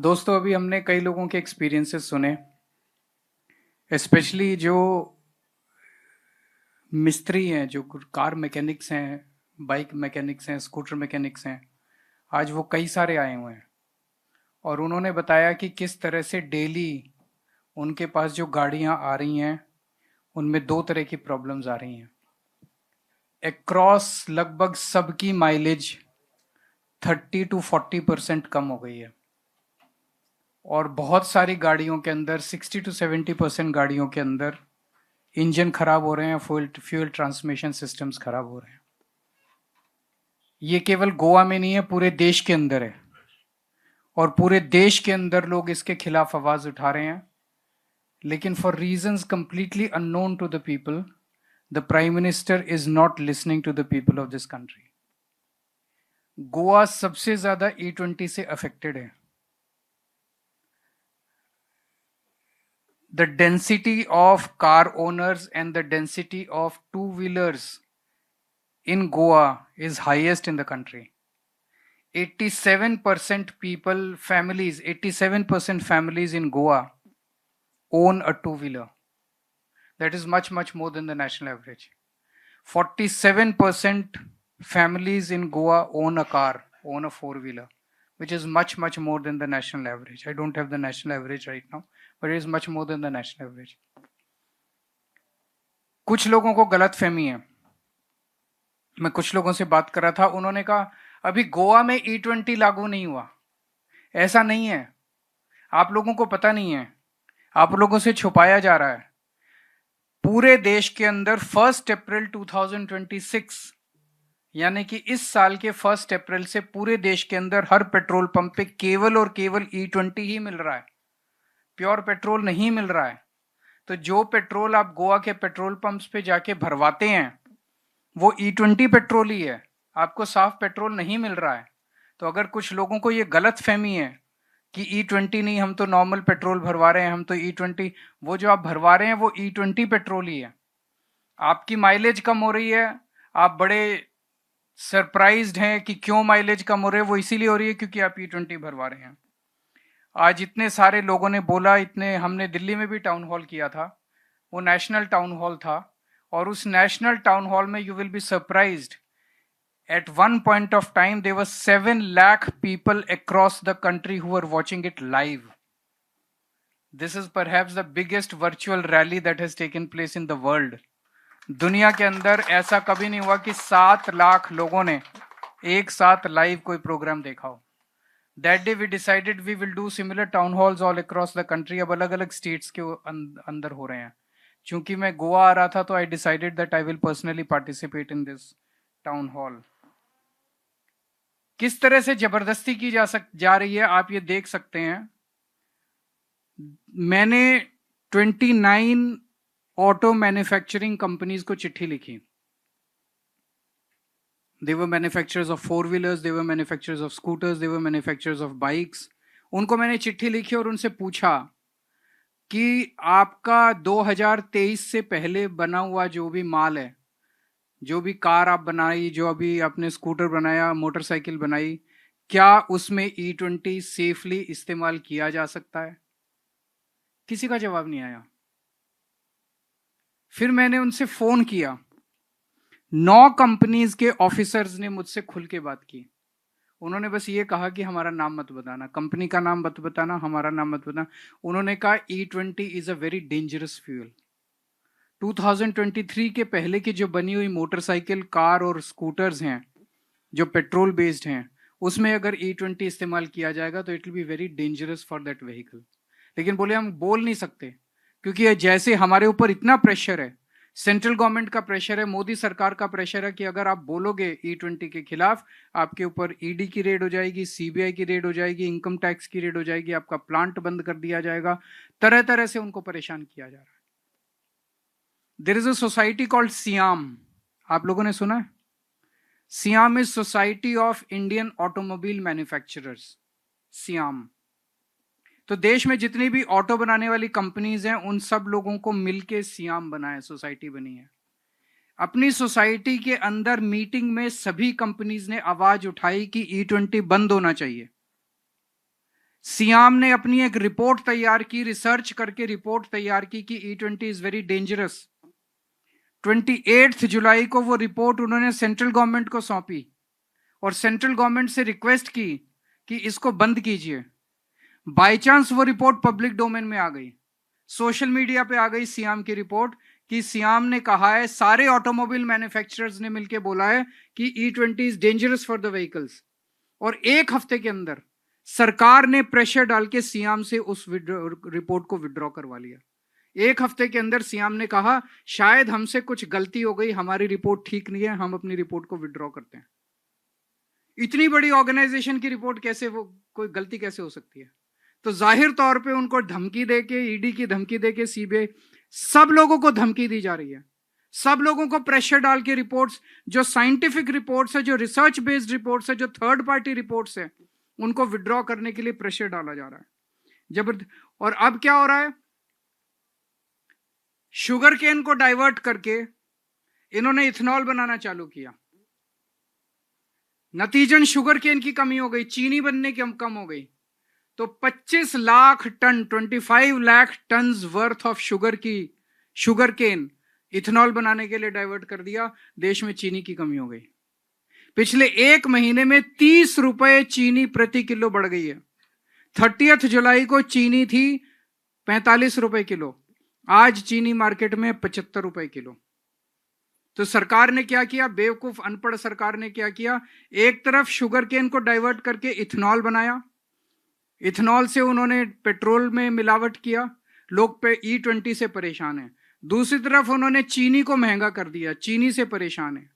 दोस्तों, अभी हमने कई लोगों के एक्सपीरियंसेस सुने, स्पेशली जो मिस्त्री हैं, जो कार मैकेनिक्स हैं, बाइक मैकेनिक्स हैं, स्कूटर मैकेनिक्स हैं। आज वो कई सारे आए हुए हैं और उन्होंने बताया कि किस तरह से डेली उनके पास जो गाड़ियां आ रही हैं उनमें दो तरह की प्रॉब्लम्स आ रही हैं। एक्रॉस लगभग सबकी माइलेज 30 to 40% कम हो गई है और बहुत सारी गाड़ियों के अंदर 60 to 70% गाड़ियों के अंदर इंजन खराब हो रहे हैं, फ्यूल ट्रांसमिशन सिस्टम्स खराब हो रहे हैं। ये केवल गोवा में नहीं है, पूरे देश के अंदर है और पूरे देश के अंदर लोग इसके खिलाफ आवाज उठा रहे हैं। लेकिन for reasons completely unknown to the people, the prime minister is not listening to the people of this country. Goa सबसे ज्यादा E20 से अफेक्टेड है। The density of car owners and the density of two-wheelers in Goa is highest in the country. 87% families in Goa own a two-wheeler. That is much, much more than the national average. 47% families in Goa own a car, own a four-wheeler, which is much, much more than the national average. I don't have the national average right now, but it is much more than the national average. कुछ लोगों को गलत फहमी है। मैं कुछ लोगों से बात कर रहा था, उन्होंने कहा अभी गोवा में E20 लागू नहीं हुआ। ऐसा नहीं है, आप लोगों को पता नहीं है, आप लोगों से छुपाया जा रहा है। पूरे देश के अंदर 1 अप्रैल 2026 यानी कि इस साल के 1 अप्रैल से पूरे देश के अंदर हर पेट्रोल पंप पे केवल और केवल E20 ही मिल रहा है, प्योर पेट्रोल नहीं मिल रहा है। तो जो पेट्रोल आप गोवा के पेट्रोल पंप्स पे जाके भरवाते हैं वो E20 पेट्रोल ही है, आपको साफ पेट्रोल नहीं मिल रहा है। तो अगर कुछ लोगों को ये गलत फहमी है कि E20 नहीं, हम तो नॉर्मल पेट्रोल भरवा रहे हैं, हम तो E20, वो जो आप भरवा रहे हैं वो E20 पेट्रोल ही है। आपकी माइलेज कम हो रही है, आप बड़े सरप्राइज्ड हैं कि क्यों माइलेज कम हो रही है। वो इसीलिए हो रही है क्योंकि आप E20 भरवा रहे हैं। आज इतने सारे लोगों ने बोला, इतने, हमने दिल्ली में भी टाउन हॉल किया था, वो नेशनल टाउन हॉल था और उस नेशनल टाउन हॉल में you will be surprised, at one point of time there were 7 lakh people across the country who were watching it live. This is perhaps the biggest virtual rally that has taken place in the world. दुनिया के अंदर ऐसा कभी नहीं हुआ कि 7 लाख लोगों ने एक साथ लाइव कोई प्रोग्राम देखा हो। That day we decided we will do similar town halls all across the country. अब अलग अलग स्टेट्स के अंदर हो रहे हैं। चूंकि मैं गोवा आ रहा था तो I decided that I will personally participate in this town hall. किस तरह से जबरदस्ती की जा रही है आप ये देख सकते हैं। मैंने 29 ऑटो मैन्युफैक्चरिंग कंपनीज को चिट्ठी लिखी। They were manufacturers of four-wheelers, they were manufacturers of scooters, they were manufacturers of bikes. उनको मैंने चिट्ठी लिखी और उनसे पूछा कि आपका 2023 से पहले बना हुआ जो भी माल है, जो भी कार आप बनाई, जो अभी आपने स्कूटर बनाया, मोटरसाइकिल बनाई, क्या उसमें E20 सेफली इस्तेमाल किया जा सकता है? किसी का जवाब नहीं आया। फिर मैंने उनसे फोन किया, 9 कंपनीज के ऑफिसर्स ने मुझसे खुल के बात की। उन्होंने बस ये कहा कि हमारा नाम मत बताना, कंपनी का नाम मत बताना, हमारा नाम मत बताना। उन्होंने कहा E20 is a very dangerous fuel. 2023 के पहले की जो बनी हुई मोटरसाइकिल, कार और स्कूटर्स हैं जो पेट्रोल बेस्ड हैं, उसमें अगर E20 इस्तेमाल किया जाएगा तो it will be very dangerous for that vehicle. लेकिन बोले हम बोल नहीं सकते क्योंकि जैसे हमारे ऊपर इतना प्रेशर है, सेंट्रल गवर्नमेंट का प्रेशर है, मोदी सरकार का प्रेशर है कि अगर आप बोलोगे E20 के खिलाफ, आपके ऊपर ईडी की रेड हो जाएगी, सीबीआई की रेड हो जाएगी, इनकम टैक्स की रेड हो जाएगी, आपका प्लांट बंद कर दिया जाएगा। तरह तरह से उनको परेशान किया जा रहा है। There is a society called SIAM, आप लोगों ने सुना है? SIAM is society of Indian automobile manufacturers, SIAM. तो देश में जितनी भी ऑटो बनाने वाली कंपनीज हैं उन सब लोगों को मिलके सियाम बना है, सोसाइटी बनी है। अपनी सोसाइटी के अंदर मीटिंग में सभी कंपनीज ने आवाज उठाई कि E20 बंद होना चाहिए। सियाम ने अपनी एक रिपोर्ट तैयार की, रिसर्च करके रिपोर्ट तैयार की कि E20 इज वेरी डेंजरस। 28 जुलाई को वो रिपोर्ट उन्होंने सेंट्रल गवर्नमेंट को सौंपी और सेंट्रल गवर्नमेंट से रिक्वेस्ट की कि इसको बंद कीजिए। बाय चांस वो रिपोर्ट पब्लिक डोमेन में आ गई, सोशल मीडिया पे आ गई सियाम की रिपोर्ट कि सियाम ने कहा है, सारे ऑटोमोबाइल मैन्युफैक्चरर्स ने मिलकर बोला है कि E20 is dangerous for the vehicles. और एक हफ्ते के अंदर सरकार ने प्रेशर डाल के सियाम से उस रिपोर्ट को विड्रॉ करवा लिया। एक हफ्ते के अंदर सियाम ने कहा शायद हमसे कुछ गलती हो गई, हमारी रिपोर्ट ठीक नहीं है, हम अपनी रिपोर्ट को विड्रॉ करते हैं। इतनी बड़ी ऑर्गेनाइजेशन की रिपोर्ट कैसे, वो कोई गलती कैसे हो सकती है? तो जाहिर तौर पे उनको धमकी देके, ईडी की धमकी देके, सीबीआई, सब लोगों को धमकी दी जा रही है। सब लोगों को प्रेशर डाल के रिपोर्ट्स, जो साइंटिफिक रिपोर्ट्स है, जो रिसर्च बेस्ड रिपोर्ट्स है, जो थर्ड पार्टी रिपोर्ट्स है, उनको विड्रॉ करने के लिए प्रेशर डाला जा रहा है जबरदस्त। और अब क्या हो रहा है, शुगर केन को डाइवर्ट करके इन्होंने इथेनॉल बनाना चालू किया। नतीजन शुगर केन की कमी हो गई, चीनी बनने की कम हो गई। तो 25 lakh ton, 25 lakh ton worth of sugarcane ethanol बनाने के लिए डाइवर्ट कर दिया। देश में चीनी की कमी हो गई। पिछले एक महीने में 30 रुपए चीनी प्रति किलो बढ़ गई है। 30 जुलाई को चीनी थी 45 रुपए किलो, आज चीनी मार्केट में 75 रुपए किलो। तो सरकार ने क्या किया, बेवकूफ अनपढ़ सरकार ने क्या किया, एक तरफ शुगर केन को डाइवर्ट करके इथेनॉल बनाया, इथेनॉल से उन्होंने पेट्रोल में मिलावट किया, लोग पे E20 से परेशान है। दूसरी तरफ उन्होंने चीनी को महंगा कर दिया, चीनी से परेशान है।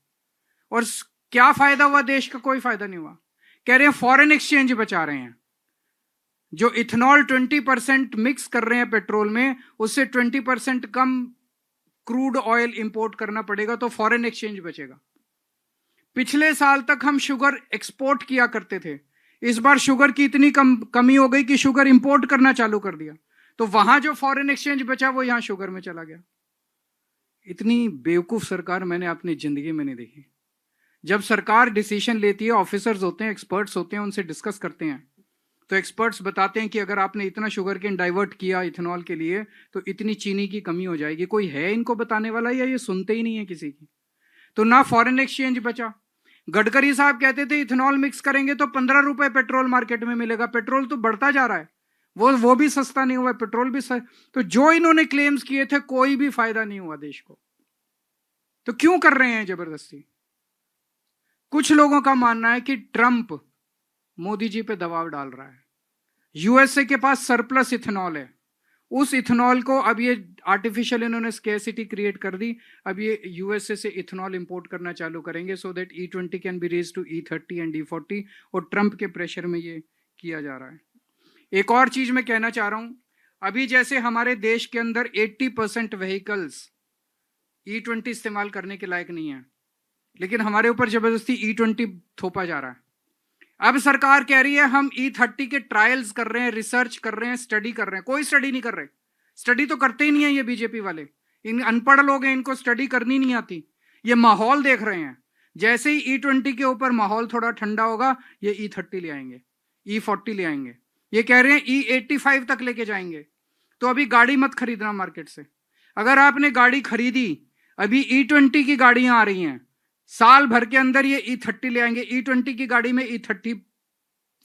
और क्या फायदा हुआ देश का? कोई फायदा नहीं हुआ। कह रहे हैं फॉरेन एक्सचेंज बचा रहे हैं। जो इथेनॉल 20% मिक्स कर रहे हैं पेट्रोल में, उससे 20% कम क्रूड ऑयल इंपोर्ट करना पड़ेगा, तो फॉरेन एक्सचेंज बचेगा। पिछले साल तक हम शुगर एक्सपोर्ट किया करते थे, इस बार शुगर की इतनी कमी हो गई कि शुगर इंपोर्ट करना चालू कर दिया। तो वहां जो फॉरेन एक्सचेंज बचा वो यहां शुगर में चला गया। इतनी बेवकूफ सरकार मैंने अपनी जिंदगी में नहीं देखी। जब सरकार डिसीजन लेती है, ऑफिसर्स होते हैं, एक्सपर्ट्स होते हैं, उनसे डिस्कस करते हैं, तो एक्सपर्ट्स बताते हैं कि अगर आपने इतना शुगर केन डाइवर्ट किया इथेनॉल के लिए तो इतनी चीनी की कमी हो जाएगी। कोई है इनको बताने वाला, या ये सुनते ही नहीं है किसी की? तो ना फॉरेन एक्सचेंज बचा। गडकरी साहब कहते थे इथेनॉल मिक्स करेंगे तो 15 रुपए पेट्रोल मार्केट में मिलेगा। पेट्रोल तो बढ़ता जा रहा है, वो भी सस्ता नहीं हुआ, पेट्रोल भी तो जो इन्होंने क्लेम्स किए थे कोई भी फायदा नहीं हुआ देश को। तो क्यों कर रहे हैं जबरदस्ती? कुछ लोगों का मानना है कि ट्रंप मोदी जी पे दबाव डाल रहा है। यूएसए के पास सरप्लस इथेनॉल है, उस इथेनॉल को अब ये आर्टिफिशियल इन्होंने स्केर्सिटी क्रिएट कर दी। अब ये यूएसए से इथेनॉल इंपोर्ट करना चालू करेंगे so that E20 can be raise to E30 and E40। और ट्रंप के प्रेशर में ये किया जा रहा है। एक और चीज मैं कहना चाह रहा हूं, अभी जैसे हमारे देश के अंदर 80% व्हीकल्स E20 इस्तेमाल करने के लायक नहीं है, लेकिन हमारे ऊपर जबरदस्ती E20 थोपा जा रहा है। अब सरकार कह रही है हम E30 के ट्रायल्स कर रहे हैं, रिसर्च कर रहे हैं, स्टडी कर रहे हैं। कोई स्टडी नहीं कर रहे, स्टडी तो करते ही नहीं है ये बीजेपी वाले। इन अनपढ़ लोग हैं, इनको स्टडी करनी नहीं आती। ये माहौल देख रहे हैं, जैसे ही E20 के ऊपर माहौल थोड़ा ठंडा होगा ये E30 ले आएंगे, E40 ले आएंगे। ये कह रहे हैं E85 तक लेके जाएंगे। तो अभी गाड़ी मत खरीदना मार्केट से। अगर आपने गाड़ी खरीदी, अभी E20 की गाड़ियां आ रही हैं, साल भर के अंदर ये E30 ले आएंगे। E20 की गाड़ी में E30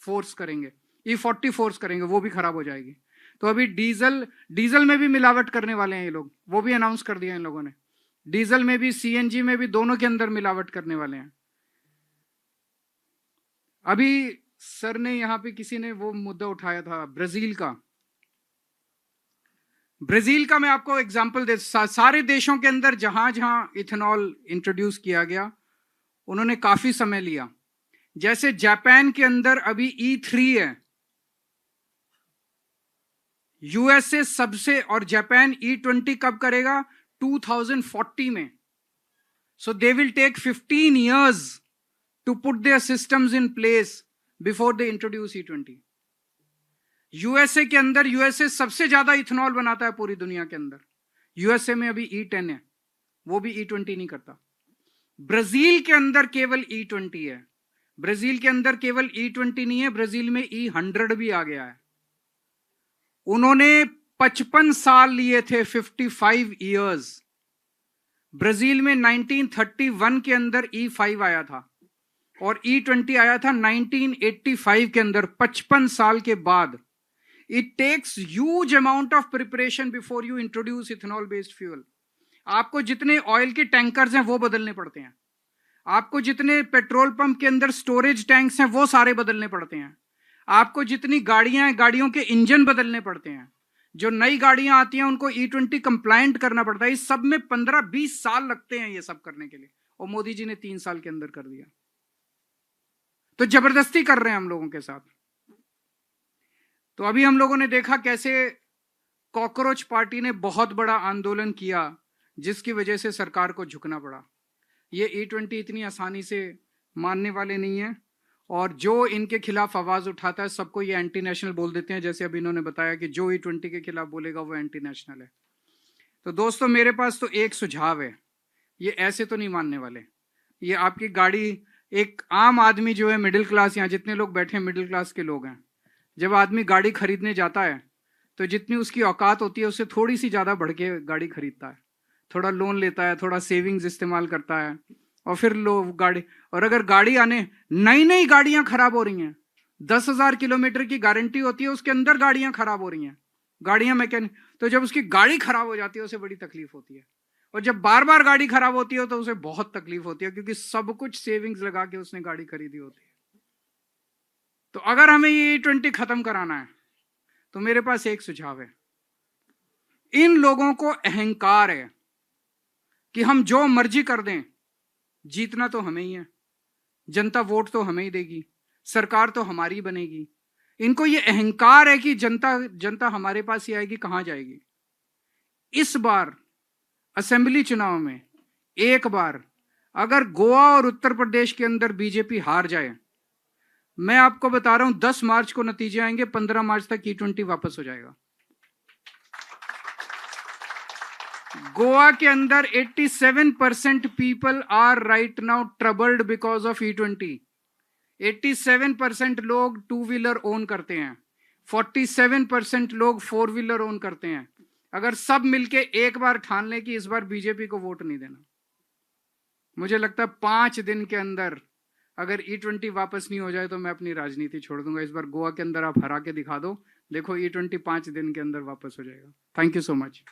फोर्स करेंगे, E40 फोर्स करेंगे, वो भी खराब हो जाएगी। तो अभी डीजल में भी मिलावट करने वाले हैं ये लोग, वो भी अनाउंस कर दिया इन लोगों ने। डीजल में भी, CNG में भी, दोनों के अंदर मिलावट करने वाले हैं। अभी सर ने यहां पे किसी ने वो मुद्दा उठाया था ब्राजील का। ब्राजील का मैं आपको एग्जांपल दे, सारे देशों के अंदर जहां जहां इथेनॉल इंट्रोड्यूस किया गया उन्होंने काफी समय लिया। जैसे जापान के अंदर अभी E3 है, यूएसए सबसे, और जापान E20 कब करेगा? 2040 में। So they will take 15 years to put their systems in place before they introduce E20। USA के अंदर, यूएसए सबसे ज्यादा इथेनॉल बनाता है पूरी दुनिया के अंदर। यूएसए में अभी E10 है, वो भी E20 नहीं करता। ब्राजील के अंदर केवल E20 है। ब्राजील के अंदर केवल E20 नहीं है, ब्राजील में E100 भी आ गया है। उन्होंने 55 साल लिए थे, 55 इयर्स। ब्राजील में 1931 के अंदर E5 आया था और E20 आया था 1985 के अंदर, 55 साल के बाद। It takes huge amount of preparation before you introduce ethanol based fuel. आपको जितने ऑयल के टैंकर्स हैं वो बदलने पड़ते हैं, आपको जितने पेट्रोल पंप के अंदर स्टोरेज टैंक्स हैं वो सारे बदलने पड़ते हैं, आपको जितनी गाड़ियां हैं गाड़ियों के इंजन बदलने पड़ते हैं, जो नई गाड़ियां आती हैं उनको E20 कंप्लायंट करना पड़ता है। इस सब में 15-20 साल लगते हैं ये सब करने के लिए, और मोदी जी ने 3 साल के अंदर कर दिया। तो जबरदस्ती कर रहे हैं हम लोगों के साथ। तो अभी हम लोगों ने देखा कैसे कॉकरोच पार्टी ने बहुत बड़ा आंदोलन किया, जिसकी वजह से सरकार को झुकना पड़ा। ये E20 इतनी आसानी से मानने वाले नहीं है, और जो इनके खिलाफ आवाज उठाता है सबको ये एंटी नेशनल बोल देते हैं। जैसे अभी इन्होंने बताया कि जो E20 के खिलाफ बोलेगा वो एंटी नेशनल है। तो दोस्तों मेरे पास तो एक सुझाव है, ये ऐसे तो नहीं मानने वाले। ये आपकी गाड़ी, एक आम आदमी जो है मिडिल क्लास, यहाँ जितने लोग बैठे हैं मिडिल क्लास के लोग हैं, जब आदमी गाड़ी खरीदने जाता है तो जितनी उसकी औकात होती है उससे थोड़ी सी ज़्यादा बढ़ के गाड़ी खरीदता है, थोड़ा लोन लेता है, थोड़ा सेविंग्स इस्तेमाल करता है, और फिर लोग गाड़ी, और अगर गाड़ी आने नई नई गाड़ियां खराब हो रही हैं, 10,000 किलोमीटर की गारंटी होती है, उसके अंदर गाड़ियां खराब हो रही हैं, गाड़ियां मैकेनिक, तो जब उसकी गाड़ी खराब हो जाती है उसे बड़ी तकलीफ होती है, और जब बार बार गाड़ी खराब होती है तो उसे बहुत तकलीफ होती है, क्योंकि सब कुछ सेविंग्स लगा के उसने गाड़ी खरीदी होती है। तो अगर हमें ये E20 खत्म कराना है तो मेरे पास एक सुझाव है। इन लोगों को अहंकार है कि हम जो मर्जी कर दें, जीतना तो हमें ही है, जनता वोट तो हमें ही देगी, सरकार तो हमारी बनेगी। इनको ये अहंकार है कि जनता हमारे पास ही आएगी, कहां जाएगी। इस बार असेंबली चुनाव में एक बार अगर गोवा और उत्तर प्रदेश के अंदर बीजेपी हार जाए, मैं आपको बता रहा हूं 10 मार्च को नतीजे आएंगे, 15 मार्च तक E20 वापस हो जाएगा। गोवा के अंदर 87% people are right now troubled because of E20। 87% लोग 2 व्हीलर ओन करते हैं, 47% लोग 4 व्हीलर ओन करते हैं। अगर सब मिलके एक बार ठान लें कि इस बार बीजेपी को वोट नहीं देना, मुझे लगता है 5 दिन के अंदर अगर E20 वापस नहीं हो जाए तो मैं अपनी राजनीति छोड़ दूंगा। इस बार गोवा के अंदर आप हरा के दिखा दो, देखो E20 5 दिन के अंदर वापस हो जाएगा। Thank you so much.